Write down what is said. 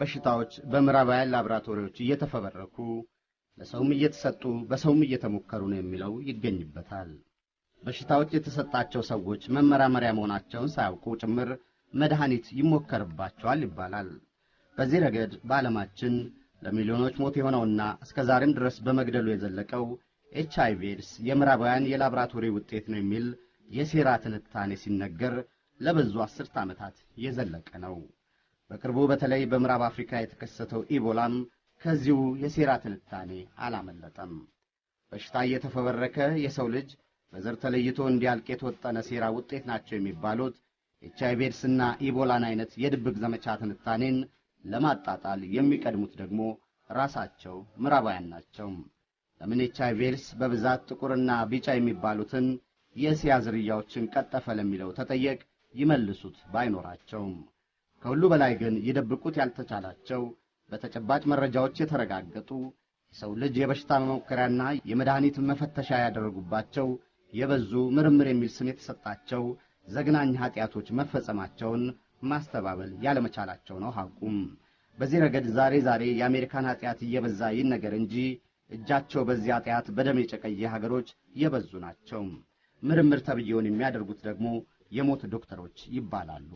በሽታዎች በምዕራባውያን ላብራቶሪዎች እየተፈበረኩ ለሰውም እየተሰጡ በሰውም እየተሞከሩ ነው የሚለው ይገኝበታል። በሽታዎች የተሰጣቸው ሰዎች መመራመሪያ መሆናቸውን ሳያውቁ ጭምር መድኃኒት ይሞከርባቸዋል ይባላል። በዚህ ረገድ በዓለማችን ለሚሊዮኖች ሞት የሆነውና እስከ ዛሬም ድረስ በመግደሉ የዘለቀው ኤችአይቪ ኤድስ የምዕራባውያን የላብራቶሪ ውጤት ነው የሚል የሴራ ትንታኔ ሲነገር ለብዙ አስርት ዓመታት የዘለቀ ነው። በቅርቡ በተለይ በምዕራብ አፍሪካ የተከሰተው ኢቦላም ከዚሁ የሴራ ትንታኔ አላመለጠም። በሽታ እየተፈበረከ የሰው ልጅ በዘር ተለይቶ እንዲያልቅ የተወጠነ ሴራ ውጤት ናቸው የሚባሉት ኤችአይቪ ኤድስና ኢቦላን አይነት የድብቅ ዘመቻ ትንታኔን ለማጣጣል የሚቀድሙት ደግሞ ራሳቸው ምዕራባውያን ናቸው። ለምን ኤችአይቪ ኤድስ በብዛት ጥቁርና ቢጫ የሚባሉትን የእስያ ዝርያዎችን ቀጠፈ ለሚለው ተጠየቅ ይመልሱት ባይኖራቸውም ከሁሉ በላይ ግን ይደብቁት ያልተቻላቸው በተጨባጭ መረጃዎች የተረጋገጡ የሰው ልጅ የበሽታ መሞከሪያና የመድኃኒት መፈተሻ ያደረጉባቸው የበዙ ምርምር የሚል ስም የተሰጣቸው ዘግናኝ ኃጢአቶች መፈጸማቸውን ማስተባበል ያለመቻላቸው ነው ሐቁም። በዚህ ረገድ ዛሬ የአሜሪካን ኃጢአት እየበዛ ይነገር እንጂ እጃቸው በዚህ ኃጢአት በደም የጨቀየ ሀገሮች የበዙ ናቸው። ምርምር ተብየውን የሚያደርጉት ደግሞ የሞት ዶክተሮች ይባላሉ።